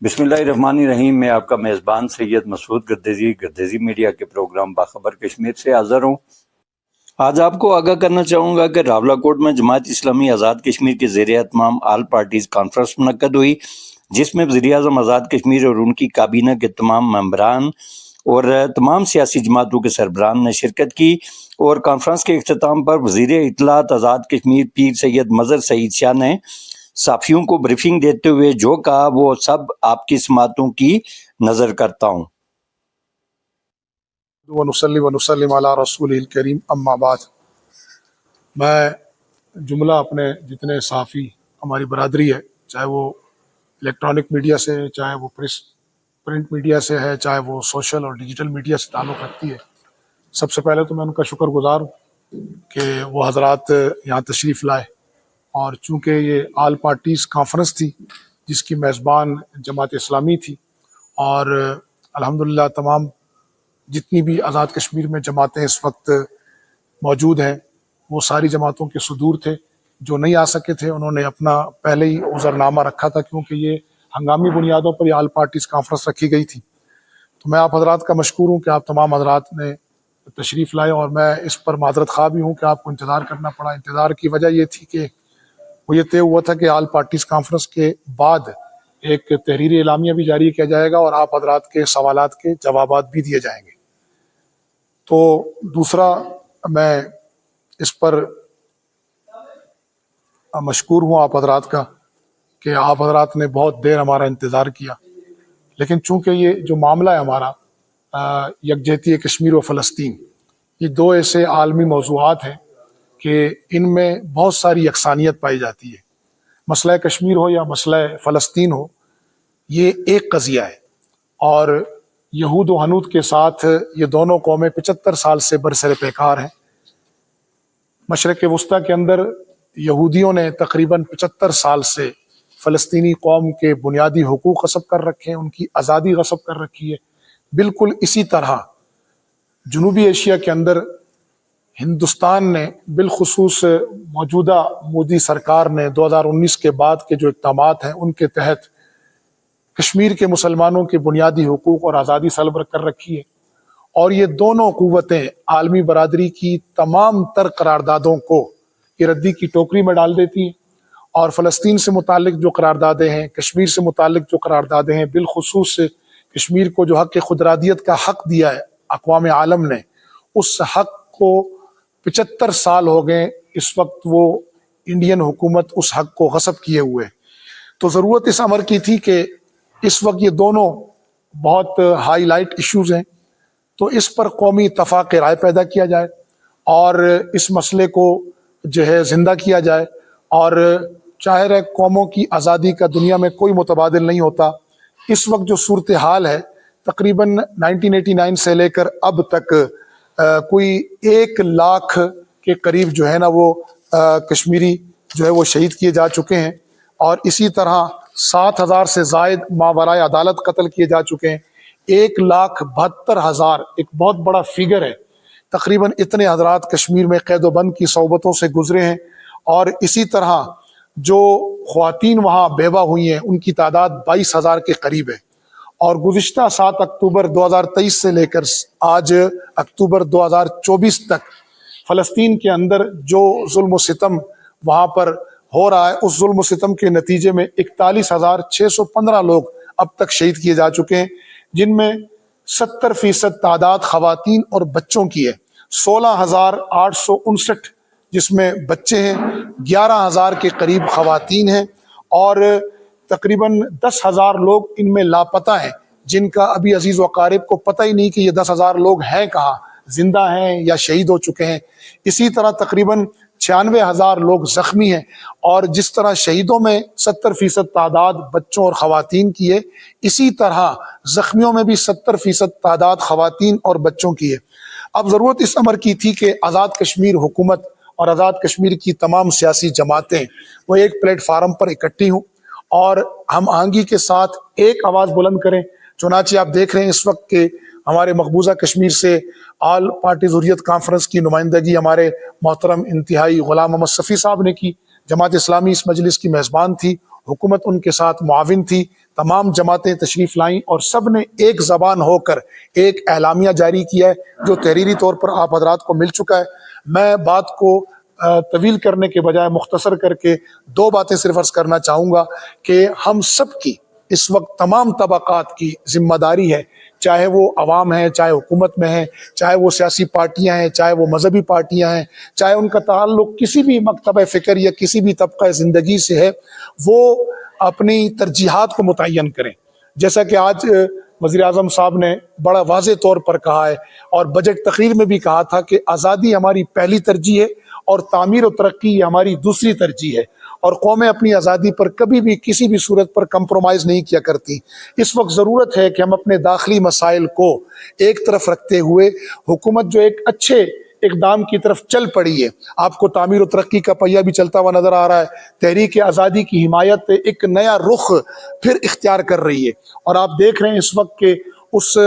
بسم اللہ الرحمن الرحیم۔ میں آپ کا میزبان سید مسعود گردیزی میڈیا کے پروگرام باخبر کشمیر سے حاضر ہوں۔ آج آپ کو آگاہ کرنا چاہوں گا کہ راولہ کوٹ میں جماعت اسلامی آزاد کشمیر کے زیر اہتمام آل پارٹیز کانفرنس منعقد ہوئی، جس میں وزیر اعظم آزاد کشمیر اور ان کی کابینہ کے تمام ممبران اور تمام سیاسی جماعتوں کے سربراہان نے شرکت کی، اور کانفرنس کے اختتام پر وزیر اطلاعات آزاد کشمیر پیر سید مظہر سعید شاہ نے صحافیوں کو بریفنگ دیتے ہوئے جو کہا وہ سب آپ کی سماعتوں کی نظر کرتا ہوں۔ ونصلی ونسلم علی رسول الکریم اما بعد۔ میں جملہ اپنے جتنے صحافی ہماری برادری ہے، چاہے وہ الیکٹرانک میڈیا سے ہے، چاہے وہ پرنٹ میڈیا سے ہے، چاہے وہ سوشل اور ڈیجیٹل میڈیا سے تعلق رکھتی ہے، سب سے پہلے تو میں ان کا شکر گزار ہوں کہ وہ حضرات یہاں تشریف لائے، اور چونکہ یہ آل پارٹیز کانفرنس تھی جس کی میزبان جماعت اسلامی تھی، اور الحمدللہ تمام جتنی بھی آزاد کشمیر میں جماعتیں اس وقت موجود ہیں وہ ساری جماعتوں کے صدور تھے۔ جو نہیں آ سکے تھے انہوں نے اپنا پہلے ہی عذرنامہ رکھا تھا، کیونکہ یہ ہنگامی بنیادوں پر یہ آل پارٹیز کانفرنس رکھی گئی تھی۔ تو میں آپ حضرات کا مشکور ہوں کہ آپ تمام حضرات نے تشریف لائے، اور میں اس پر معذرت خواہ بھی ہوں کہ آپ کو انتظار کرنا پڑا۔ انتظار کی وجہ یہ تھی کہ وہ یہ طے ہوا تھا کہ آل پارٹیز کانفرنس کے بعد ایک تحریری اعلامیہ بھی جاری کیا جائے گا اور آپ حضرات کے سوالات کے جوابات بھی دیے جائیں گے۔ تو دوسرا، میں اس پر مشکور ہوں آپ حضرات کا کہ آپ حضرات نے بہت دیر ہمارا انتظار کیا، لیکن چونکہ یہ جو معاملہ ہے ہمارا یکجہتی کشمیر و فلسطین، یہ دو ایسے عالمی موضوعات ہیں کہ ان میں بہت ساری یکسانیت پائی جاتی ہے۔ مسئلہ کشمیر ہو یا مسئلہ فلسطین ہو، یہ ایک قضیہ ہے، اور یہود و ہنود کے ساتھ یہ دونوں قومیں 75 سال سے برسر پیکار ہیں۔ مشرق وسطیٰ کے اندر یہودیوں نے تقریباً 75 سال سے فلسطینی قوم کے بنیادی حقوق غصب کر رکھے ہیں، ان کی آزادی غصب کر رکھی ہے۔ بالکل اسی طرح جنوبی ایشیا کے اندر ہندوستان نے، بالخصوص موجودہ مودی سرکار نے 2019 کے بعد کے جو اقدامات ہیں ان کے تحت کشمیر کے مسلمانوں کے بنیادی حقوق اور آزادی سلب کر رکھی ہے، اور یہ دونوں قوتیں عالمی برادری کی تمام تر قراردادوں کو یہ ردی کی ٹوکری میں ڈال دیتی ہیں، اور فلسطین سے متعلق جو قراردادیں ہیں، کشمیر سے متعلق جو قراردادیں ہیں، بالخصوص کشمیر کو جو حق خودارادیت کا حق دیا ہے اقوام عالم نے، اس حق کو 75 سال ہو گئے اس وقت وہ انڈین حکومت اس حق کو غصب کیے ہوئے۔ تو ضرورت اس امر کی تھی کہ اس وقت یہ دونوں بہت ہائی لائٹ ایشوز ہیں، تو اس پر قومی اتفاق رائے پیدا کیا جائے اور اس مسئلے کو جو ہے زندہ کیا جائے۔ اور ظاہر ہے قوموں کی آزادی کا دنیا میں کوئی متبادل نہیں ہوتا۔ اس وقت جو صورتحال ہے، تقریباً 1989 سے لے کر اب تک کوئی 1 لاکھ کے قریب جو ہے نا وہ کشمیری جو ہے وہ شہید کیے جا چکے ہیں، اور اسی طرح 7,000 سے زائد ماورائے عدالت قتل کیے جا چکے ہیں۔ 1,72,000 ایک بہت بڑا فگر ہے، تقریباً اتنے حضرات کشمیر میں قید و بند کی صعوبتوں سے گزرے ہیں، اور اسی طرح جو خواتین وہاں بیوہ ہوئی ہیں ان کی تعداد 22,000 کے قریب ہے۔ اور گزشتہ 7 اکتوبر 2023 سے لے کر آج اکتوبر 2024 تک فلسطین کے اندر جو ظلم و ستم وہاں پر ہو رہا ہے، اس ظلم و ستم کے نتیجے میں 41,615 لوگ اب تک شہید کیے جا چکے ہیں، جن میں 70% تعداد خواتین اور بچوں کی ہے۔ 16,859 جس میں بچے ہیں، 11,000 کے قریب خواتین ہیں، اور تقریباً 10,000 لوگ ان میں لاپتہ ہیں، جن کا ابھی عزیز و اقارب کو پتہ ہی نہیں کہ یہ 10,000 لوگ ہیں کہاں، زندہ ہیں یا شہید ہو چکے ہیں۔ اسی طرح تقریباً 96,000 لوگ زخمی ہیں، اور جس طرح شہیدوں میں 70% تعداد بچوں اور خواتین کی ہے، اسی طرح زخمیوں میں بھی 70% تعداد خواتین اور بچوں کی ہے۔ اب ضرورت اس امر کی تھی کہ آزاد کشمیر حکومت اور آزاد کشمیر کی تمام سیاسی جماعتیں وہ ایک پلیٹ فارم پر اکٹھی ہوں اور ہم آہنگی کے ساتھ ایک آواز بلند کریں۔ چنانچہ آپ دیکھ رہے ہیں اس وقت کہ ہمارے مقبوضہ کشمیر سے آل پارٹیز حریت کانفرنس کی نمائندگی ہمارے محترم انتہائی غلام محمد صفی صاحب نے کی۔ جماعت اسلامی اس مجلس کی میزبان تھی، حکومت ان کے ساتھ معاون تھی، تمام جماعتیں تشریف لائیں اور سب نے ایک زبان ہو کر ایک اعلامیہ جاری کیا ہے جو تحریری طور پر آپ حضرات کو مل چکا ہے۔ میں بات کو طویل کرنے کے بجائے مختصر کر کے دو باتیں صرف عرض کرنا چاہوں گا کہ ہم سب کی اس وقت تمام طبقات کی ذمہ داری ہے، چاہے وہ عوام ہیں، چاہے حکومت میں ہیں، چاہے وہ سیاسی پارٹیاں ہیں، چاہے وہ مذہبی پارٹیاں ہیں، چاہے ان کا تعلق کسی بھی مکتبہ فکر یا کسی بھی طبقہ زندگی سے ہے، وہ اپنی ترجیحات کو متعین کریں۔ جیسا کہ آج وزیر اعظم صاحب نے بڑا واضح طور پر کہا ہے اور بجٹ تقریر میں بھی کہا تھا کہ آزادی ہماری پہلی ترجیح ہے اور تعمیر و ترقی ہماری دوسری ترجیح ہے، اور قومیں اپنی آزادی پر کبھی بھی کسی بھی صورت پر کمپرومائز نہیں کیا کرتی۔ اس وقت ضرورت ہے کہ ہم اپنے داخلی مسائل کو ایک طرف رکھتے ہوئے حکومت جو ایک اچھے اقدام کی طرف چل پڑی ہے، آپ کو تعمیر و ترقی کا پہیہ بھی چلتا ہوا نظر آ رہا ہے، تحریک آزادی کی حمایت ایک نیا رخ پھر اختیار کر رہی ہے، اور آپ دیکھ رہے ہیں اس وقت کہ اس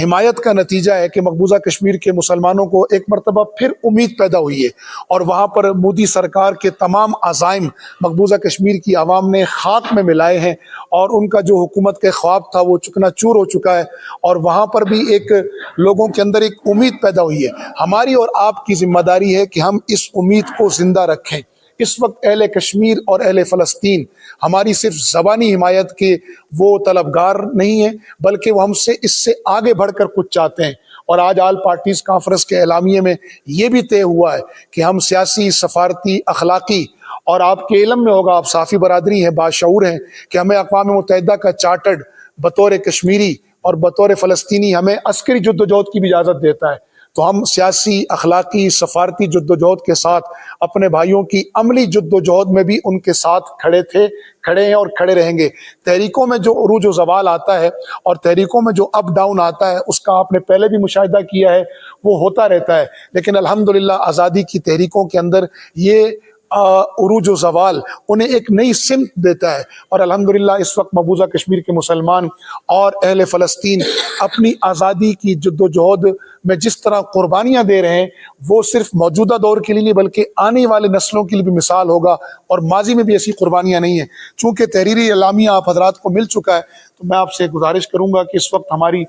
حمایت کا نتیجہ ہے کہ مقبوضہ کشمیر کے مسلمانوں کو ایک مرتبہ پھر امید پیدا ہوئی ہے، اور وہاں پر مودی سرکار کے تمام عزائم مقبوضہ کشمیر کی عوام نے خاک میں ملائے ہیں، اور ان کا جو حکومت کے خواب تھا وہ چکنا چور ہو چکا ہے، اور وہاں پر بھی ایک لوگوں کے اندر ایک امید پیدا ہوئی ہے۔ ہماری اور آپ کی ذمہ داری ہے کہ ہم اس امید کو زندہ رکھیں۔ اس وقت اہل کشمیر اور اہل فلسطین ہماری صرف زبانی حمایت کے وہ طلبگار نہیں ہیں، بلکہ وہ ہم سے اس سے آگے بڑھ کر کچھ چاہتے ہیں، اور آج آل پارٹیز کانفرنس کے اعلامیے میں یہ بھی طے ہوا ہے کہ ہم سیاسی، سفارتی، اخلاقی، اور آپ کے علم میں ہوگا، آپ صحافی برادری ہیں، باشعور ہیں، کہ ہمیں اقوام متحدہ کا چارٹرڈ بطور کشمیری اور بطور فلسطینی ہمیں عسکری جدوجہد کی بھی اجازت دیتا ہے۔ تو ہم سیاسی، اخلاقی، سفارتی جدوجہد کے ساتھ اپنے بھائیوں کی عملی جدوجہد میں بھی ان کے ساتھ کھڑے تھے، کھڑے ہیں اور کھڑے رہیں گے۔ تحریکوں میں جو عروج و زوال آتا ہے اور تحریکوں میں جو اپ ڈاؤن آتا ہے، اس کا آپ نے پہلے بھی مشاہدہ کیا ہے، وہ ہوتا رہتا ہے، لیکن الحمدللہ آزادی کی تحریکوں کے اندر یہ عروج و زوال انہیں ایک نئی سمت دیتا ہے، اور الحمدللہ اس وقت مقبوضہ کشمیر کے مسلمان اور اہل فلسطین اپنی آزادی کی جدوجہد میں جس طرح قربانیاں دے رہے ہیں، وہ صرف موجودہ دور کے لیے نہیں بلکہ آنے والے نسلوں کے لیے بھی مثال ہوگا، اور ماضی میں بھی ایسی قربانیاں نہیں ہیں۔ چونکہ تحریری اعلامیہ آپ حضرات کو مل چکا ہے، تو میں آپ سے گزارش کروں گا کہ اس وقت ہماری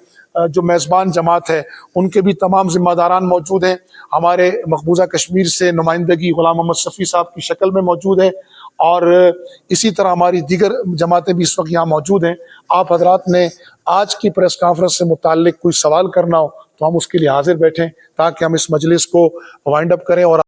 جو میزبان جماعت ہے ان کے بھی تمام ذمہ داران موجود ہیں۔ ہمارے مقبوضہ کشمیر سے نمائندگی غلام محمد صفی صاحب کی شکل میں موجود ہے، اور اسی طرح ہماری دیگر جماعتیں بھی اس وقت یہاں موجود ہیں۔ آپ حضرات نے آج کی پریس کانفرنس سے متعلق کوئی سوال کرنا ہو تو ہم اس کے لیے حاضر بیٹھیں، تاکہ ہم اس مجلس کو وائنڈ اپ کریں اور